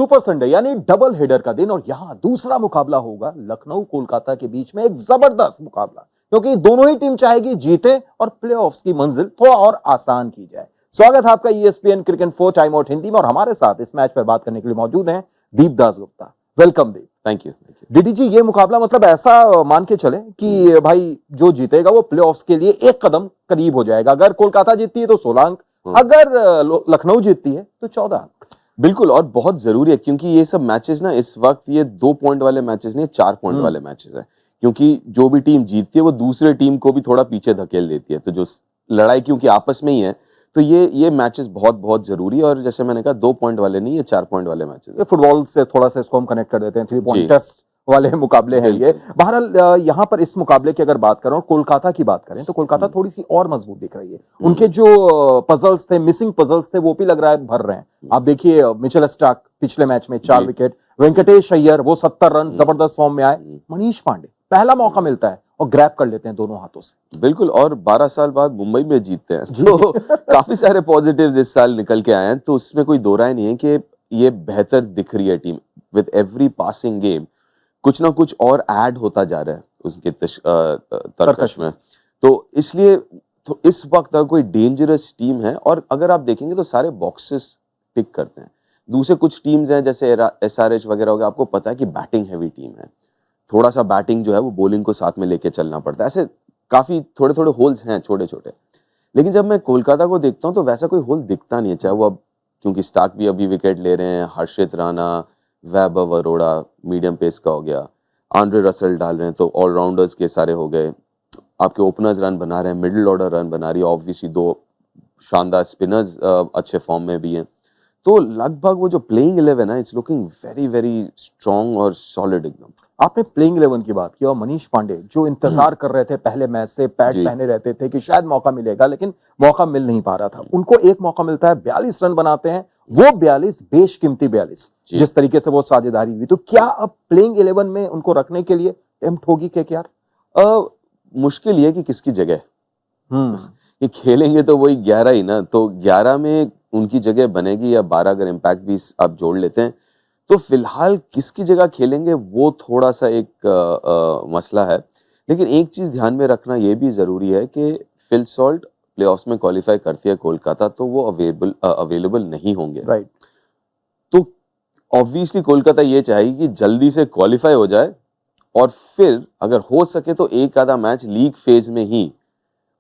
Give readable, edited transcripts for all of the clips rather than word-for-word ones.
Super Sunday यानी double header का दिन और यहां दूसरा मुकाबला होगा लखनऊ कोलकाता के बीच में। एक जबरदस्त मुकाबला क्योंकि दोनों ही टीम चाहेगी जीते और प्लेऑफ्स की मंजिल थोड़ा और आसान की जाए। स्वागत है आपका ESPN cricket 4 time out Hindi में और हमारे साथ इस मैच पर बात करने के लिए मौजूद हैं Deepdas Gupta. Welcome Deep. Thank you. DD ji, ये मुकाबला मतलब ऐसा मान के चले कि भाई जो जीतेगा वो प्लेऑफ्स के लिए एक कदम करीब हो जाएगा। अगर कोलकाता जीतती है तो 16 अंक, अगर लखनऊ जीतती है तो 14 अंक। बिल्कुल, और बहुत जरूरी है क्योंकि ये सब मैचेस ना इस वक्त ये 2 पॉइंट वाले मैचेस नहीं, 4 पॉइंट वाले मैचेस है। क्योंकि जो भी टीम जीतती है वो दूसरे टीम को भी थोड़ा पीछे धकेल देती है, तो जो लड़ाई क्योंकि आपस में ही है तो ये मैचेस बहुत बहुत जरूरी है। और जैसे मैंने कहा 2 पॉइंट वाले नहीं, ये 4 पॉइंट वाले मैचेस है। फुटबॉल से थोड़ा सा इसको हम कनेक्ट कर देते हैं, 3 पॉइंटर्स वाले मुकाबले हैं ये। बहरहाल यहाँ पर इस मुकाबले की अगर बात करें और कोलकाता की बात करें तो कोलकाता थोड़ी सी और मजबूत दिख रही है। उनके जो पजल्स थे, मिसिंग पजल्स थे, वो भी लग रहा है भर रहे हैं। आप देखिए मिचेल स्टार्क पिछले मैच में 4 विकेट, वेंकटेश अय्यर वो 70 रन जबरदस्त फॉर्म में आए, मनीष पांडे पहला मौका मिलता है और ग्रैब कर लेते हैं दोनों हाथों से। बिल्कुल, और 12 साल बाद मुंबई में जीतते हैं तो काफी सारे पॉजिटिव्स इस साल निकल के आए हैं, तो उसमें कोई दो राय नहीं है कि ये बेहतर दिख रही है team. With every passing game कुछ ना कुछ और ऐड होता जा रहा है उसके तरकश में, तो इसलिए तो इस वक्त कोई डेंजरस टीम है। और अगर आप देखेंगे तो सारे बॉक्सेस टिक करते हैं। दूसरे कुछ टीम्स हैं जैसे SRH वगैरह हो गया, आपको पता है कि बैटिंग हैवी टीम है, थोड़ा सा बैटिंग जो है वो बॉलिंग को साथ में लेके चलना पड़ता है। ऐसे काफी थोड़े थोड़े होल्स हैं छोटे छोटे, लेकिन जब मैं कोलकाता को देखता हूँ तो वैसा कोई होल दिखता नहीं है। चाहे वो अब क्योंकि स्टार्क भी अभी विकेट ले रहे हैं, हर्षित राणा, वैभव अरोड़ा मीडियम पेस का हो गया, आंद्रे रसल डाल रहे हैं, तो ऑलराउंडर्स के सारे हो गए। आपके ओपनर्स रन बना रहे हैं, मिडिल ऑर्डर रन बना रही है, ऑब्वियसली 2 शानदार स्पिनर्स अच्छे फॉर्म में भी हैं। तो लगभग वो जो प्लेइंग 11 है it's looking very very strong और सॉलिड एकदम। आपने प्लेइंग 11 की बात की और मनीष पांडे जो इंतजार कर रहे थे पहले मैच से, पैड पहने रहते थे कि शायद मौका मिलेगा, लेकिन मौका मिल नहीं पा रहा था। उनको एक मौका मिलता है, 42 रन बनाते हैं, वो 42 बेशकीमती 42, जिस तरीके से वो साझेदारी हुई। तो क्या अब प्लेइंग 11 में उनको रखने के लिए टेम्प्ट होगी KKR? मुश्किल ये कि किसकी जगह ये खेलेंगे, तो वही 11 ही ना, तो 11 में उनकी जगह बनेगी या 12 अगर इम्पैक्ट भी आप जोड़ लेते हैं, तो फिलहाल किसकी जगह खेलेंगे वो थोड़ा सा एक मसला है। लेकिन एक चीज ध्यान में रखना ये भी जरूरी है कि फिल सॉल्ट प्लेऑफ्स में क्वालिफाई करती है कोलकाता, तो वो अवेलेबल नहीं होंगे। राइट। तो ऑब्वियसली कोलकाता ये चाहेगी कि जल्दी से क्वालिफाई हो जाए और फिर अगर हो सके तो एक आधा मैच लीग फेज में ही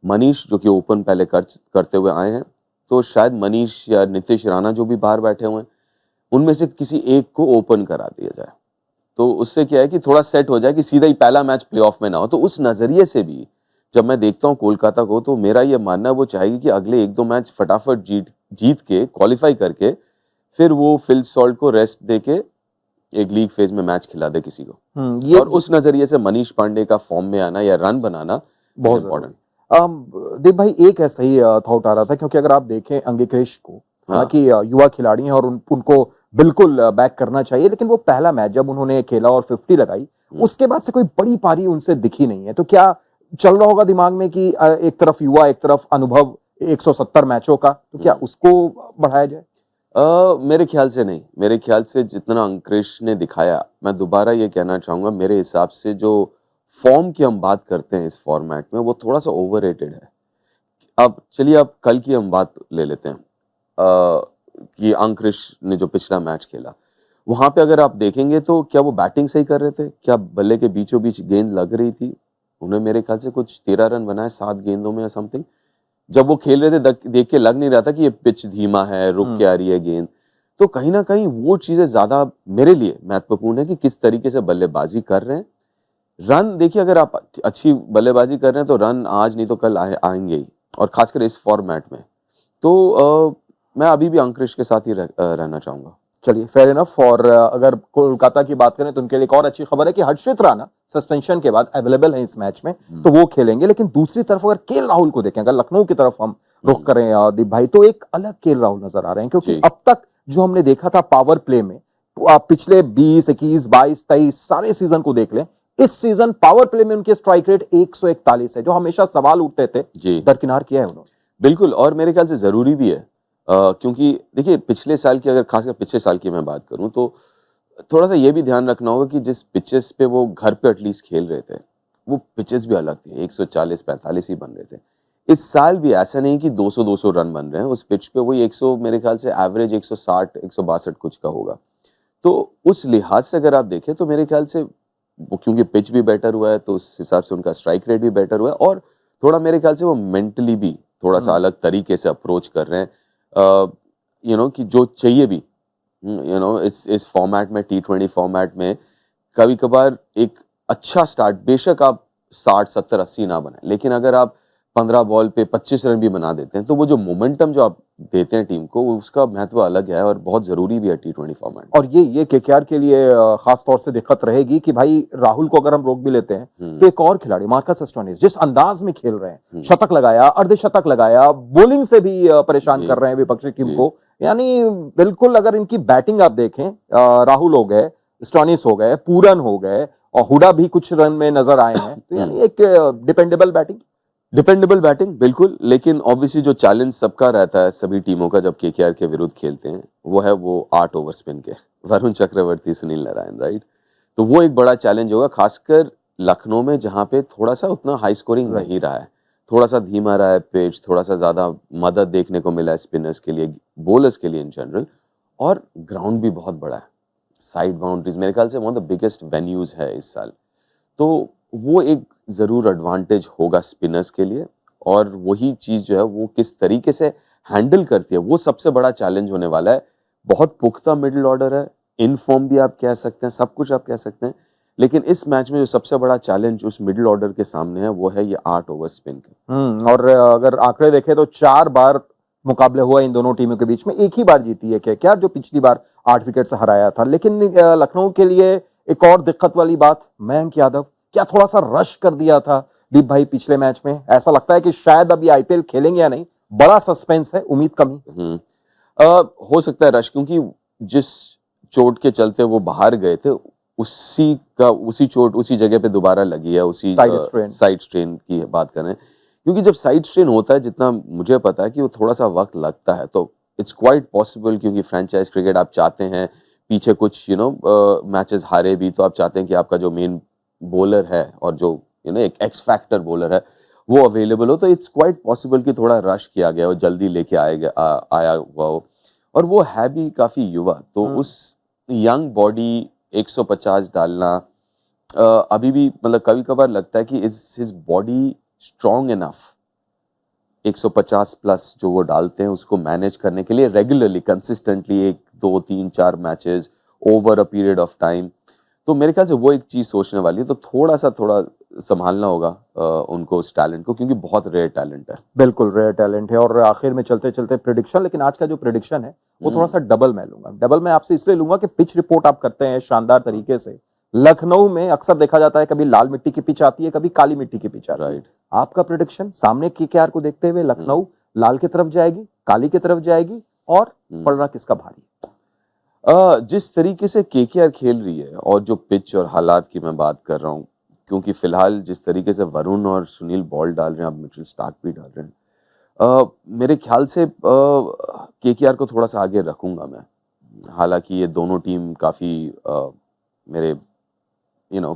मनीष जो कि ओपन पहले करते हुए आए हैं, तो शायद मनीष या नीतीश राणा जो भी बाहर बैठे हुए हैं उनमें से किसी एक को ओपन करा दिया जाए, तो उससे क्या है कि थोड़ा सेट हो जाए कि सीधा ही पहला मैच प्लेऑफ में ना हो। तो उस नजरिए से भी जब मैं देखता हूं कोलकाता को, तो मेरा ये मानना है वो चाहेगी कि अगले 1-2 मैच फटाफट जीत के क्वालिफाई करके फिर वो फिल सॉल्ट को रेस्ट देके एक लीग फेज में मैच खिला दे किसी को। और उस नजरिए से मनीष पांडे का फॉर्म में आना या रन बनाना बहुत इंपॉर्टेंट। देव भाई, एक ऐसा ही थॉट आ रहा था क्योंकि अगर आप देखें अंगिकेश को, हालांकि युवा खिलाड़ी हैं और उनको बिल्कुल बैक करना चाहिए, लेकिन वो पहला मैच जब उन्होंने खेला और 50 लगाई, उसके बाद से कोई बड़ी पारी उनसे दिखी नहीं है। तो क्या चल रहा होगा दिमाग में कि एक तरफ युवा, एक तरफ अनुभव 170 मैचों का, तो क्या उसको बढ़ाया जाए? मेरे ख्याल से नहीं। मेरे ख्याल से जितना अंकुरिश ने दिखाया, मैं दोबारा ये कहना चाहूंगा, मेरे हिसाब से जो फॉर्म की हम बात करते हैं इस फॉर्मेट में वो थोड़ा सा ओवररेटेड है। अब चलिए अब कल की हम बात ले लेते हैं कि अंकुरिश ने जो पिछला मैच खेला वहां पे अगर आप देखेंगे तो क्या वो बैटिंग सही कर रहे थे? क्या बल्ले के बीचों बीच गेंद लग रही थी? उन्होंने मेरे ख्याल से कुछ 13 रन बनाए 7 गेंदों में या समथिंग। जब वो खेल रहे थे देख के लग नहीं रहा था कि ये पिच धीमा है, रुक के आ रही है गेंद। तो कहीं ना कहीं वो चीजें ज्यादा मेरे लिए महत्वपूर्ण है कि किस तरीके से बल्लेबाजी कर रहे हैं। रन देखिए, अगर आप अच्छी बल्लेबाजी कर रहे हैं तो रन आज नहीं तो कल आएंगे ही, और खासकर इस फॉर्मेट में। तो मैं अभी भी अंकुरिश के साथ ही रहना चाहूंगा। चलिए, फेयर इनफ। और अगर कोलकाता की बात करें तो उनके लिए एक और अच्छी खबर है कि हर्षित राणा सस्पेंशन के बाद अवेलेबल है इस मैच में, तो वो खेलेंगे। लेकिन दूसरी तरफ अगर KL राहुल को देखें, अगर लखनऊ की तरफ हम रुख करें दीप भाई, तो एक अलग KL राहुल नजर आ रहे हैं। क्योंकि अब तक जो हमने देखा था पावर प्ले में, तो आप पिछले 20, 21, 22, 23 सारे सीजन को देख लें, इस सीजन पावर प्ले में उनके स्ट्राइक रेट 141 है, जो हमेशा सवाल उठते थे, दरकिनार किया है उन्होंने। बिल्कुल, और मेरे ख्याल से जरूरी भी है। क्योंकि देखिए पिछले साल की, अगर खासकर पिछले साल की मैं बात करूं तो थोड़ा सा ये भी ध्यान रखना होगा कि जिस पिचेस पे वो घर पे एटलीस्ट खेल रहे थे वो पिचेस भी अलग थे, 140-45 ही बन रहे थे। इस साल भी ऐसा नहीं कि 200 रन बन रहे हैं उस पिच पे, वही 100 मेरे ख्याल से एवरेज 160-162 कुछ का होगा। तो उस लिहाज से अगर आप देखें तो मेरे ख्याल से वो, क्योंकि पिच भी बेटर हुआ है तो उस हिसाब से उनका स्ट्राइक रेट भी बेटर हुआ है, और थोड़ा मेरे ख्याल से वो मेंटली भी थोड़ा सा अलग तरीके से अप्रोच कर रहे हैं, कि जो चाहिए भी, इस फॉर्मेट में, T20 फॉर्मेट में कभी कभार एक अच्छा स्टार्ट, बेशक आप 60-70-80 ना बनाए, लेकिन अगर आप 15 बॉल पे 25 रन भी बना देते हैं तो वो जो मोमेंटम जो आप देते हैं टीम को, उसका महत्व अलग है और बहुत जरूरी भी है T20 फॉर्मेट। और ये केकेआर के लिए खास तौर से दिक्कत रहेगी कि भाई राहुल को अगर हम रोक भी लेते हैं तो एक और खिलाड़ी मार्कस स्टोइनिस जिस अंदाज में खेल रहे हैं, शतक लगाया, अर्धशतक लगाया, बॉलिंग से भी परेशान कर रहे हैं विपक्षी टीम को। यानी बिल्कुल अगर इनकी बैटिंग आप देखें, राहुल हो गए, स्टोइनिस हो गए, पूरन हो गए और हुडा भी कुछ रन में नजर आए हैं, तो यानी एक डिपेंडेबल बैटिंग बिल्कुल। लेकिन ऑब्वियसली जो चैलेंज सबका रहता है सभी टीमों का जब केकेआर के विरुद्ध खेलते हैं वो 8 ओवर स्पिन के, वरुण चक्रवर्ती, सुनील नारायण, राइट। तो वो एक बड़ा चैलेंज होगा, खासकर लखनऊ में जहां पे थोड़ा सा उतना हाई स्कोरिंग नहीं रहा है, थोड़ा सा धीमा रहा है पिच, थोड़ा सा ज्यादा मदद देखने को मिला है स्पिनर्स के लिए, बॉलर्स के लिए इन जनरल, और ग्राउंड भी बहुत बड़ा है, साइड बाउंड्रीज मेरे ख्याल से one of the biggest venues है इस साल। तो वो एक जरूर एडवांटेज होगा स्पिनर्स के लिए, और वही चीज जो है वो किस तरीके से हैंडल करती है वो सबसे बड़ा चैलेंज होने वाला है। बहुत पुख्ता मिडिल ऑर्डर है, इन फॉर्म भी आप कह सकते हैं, सब कुछ आप कह सकते हैं, लेकिन इस मैच में जो सबसे बड़ा चैलेंज उस मिडिल ऑर्डर के सामने है वो है ये 8 ओवर स्पिन का। और अगर आंकड़े देखें तो 4 बार मुकाबले हुआ इन दोनों टीमों के बीच में, एक ही बार जीती है केकेआर जो पिछली बार 8 विकेट से हराया था। लेकिन लखनऊ के लिए एक और दिक्कत वाली बात, मयंक यादव क्या थोड़ा सा रश कर दिया था दीप भाई पिछले मैच में? ऐसा लगता है कि शायद अभी आईपीएल खेलेंगे या नहीं, बड़ा सस्पेंस है, उम्मीद कमी। हो सकता है रश, क्योंकि जिस चोट के चलते वो बाहर गए थे उसी चोट उसी जगह पे दोबारा लगी है, उसी साइड स्ट्रेन की बात करें, क्योंकि जब साइड स्ट्रेन होता है, जितना मुझे पता है कि वो थोड़ा सा वक्त लगता है, तो इट्स क्वाइट पॉसिबल, क्योंकि फ्रेंचाइज क्रिकेट आप चाहते हैं पीछे कुछ मैचेस हारे भी, तो आप चाहते हैं कि आपका जो मेन बॉलर है और जो एक एक्स फैक्टर बॉलर है वो अवेलेबल हो, तो इट्स क्वाइट पॉसिबल कि थोड़ा रश किया गया हो, जल्दी लेके आया हुआ हो, और वो है भी काफी युवा, तो उस यंग बॉडी 150 डालना अभी भी, मतलब कभी कभार लगता है कि is his body strong enough 150 plus जो वो डालते हैं उसको मैनेज करने के लिए regularly, consistently 1, 2, 3, 4 matches over a period of time. तो मेरे ख्याल से वो एक चीज सोचने वाली है, तो थोड़ा संभालना होगा उनको उस टैलेंट को, क्योंकि बहुत रेयर टैलेंट है। बिल्कुल रेयर टैलेंट है। और आखिर में चलते चलते प्रेडिक्शन, लेकिन आज का जो प्रेडिक्शन है वो थोड़ा सा डबल मैं लूंगा। डबल मैं आपसे इसलिए लूंगा कि पिच रिपोर्ट आप करते हैं शानदार तरीके से। लखनऊ में अक्सर देखा जाता है कभी लाल मिट्टी की पिच आती है, कभी काली मिट्टी की पिच आती है। राइट। आपका प्रेडिक्शन सामने केकेआर को देखते हुए लखनऊ लाल की तरफ जाएगी, काली की तरफ जाएगी, और पलड़ा किसका भारी? जिस तरीके से केकेआर खेल रही है और जो पिच और हालात की मैं बात कर रहा हूँ, क्योंकि फिलहाल जिस तरीके से वरुण और सुनील बॉल डाल रहे हैं, अब मिचेल स्टार्क भी डाल रहे हैं, मेरे ख्याल से केकेआर को थोड़ा सा आगे रखूंगा मैं। हालांकि ये दोनों टीम काफी मेरे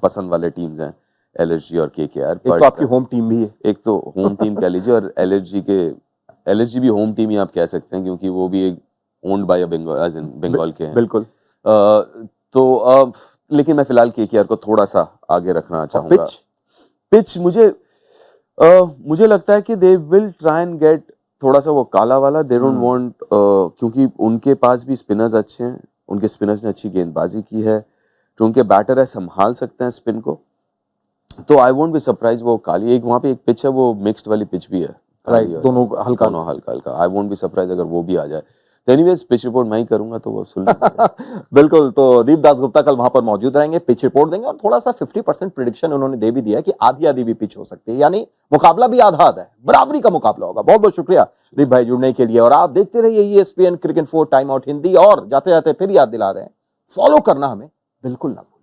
पसंद वाले टीम्स हैं, एलएसजी और केकेआर। एक तो आपकी होम टीम भी है। एक तो होम टीम कह लीजिए, और एलएसजी भी होम टीम ही आप कह सकते हैं, क्योंकि वो भी एक ओन्ड बाय बंगाल के हैं। बिल्कुल। लेकिन मैं फिलहाल केकेआर को थोड़ा सा आगे रखना चाहूंगा। पिच मुझे लगता है कि they will try and get थोड़ा सा वो काला वाला, दे डोंट वांट, क्योंकि उनके पास भी स्पिनर्स अच्छे हैं, उनके स्पिनर्स ने अच्छी गेंदबाजी की है, जो उनके बैटर है संभाल सकते हैं स्पिन को, तो आई वोंट बी सरप्राइज वो काली, एक वहां पे एक पिच है वो मिक्स्ड वाली पिच भी है, राइट, दोनों हल्का हल्का। आई वोंट बी सरप्राइज अगर वो भी आ जाए। एनीवेज पिच रिपोर्ट मैं ही करूंगा, तो वो सुन बिल्कुल। तो दीप दासगुप्ता कल वहां पर मौजूद रहेंगे, पिच रिपोर्ट देंगे, और थोड़ा सा 50% प्रेडिक्शन उन्होंने दे भी दिया कि आधी आधी भी पिच हो सकती है, यानी मुकाबला भी आधा आधा है, बराबरी का मुकाबला होगा। बहुत बहुत शुक्रिया दीप भाई जुड़ने के लिए, और आप देखते रहिए ESPN cricket 4 time out Hindi. और जाते जाते फिर याद दिला रहे हैं, फॉलो करना हमें बिल्कुल ना भूलें।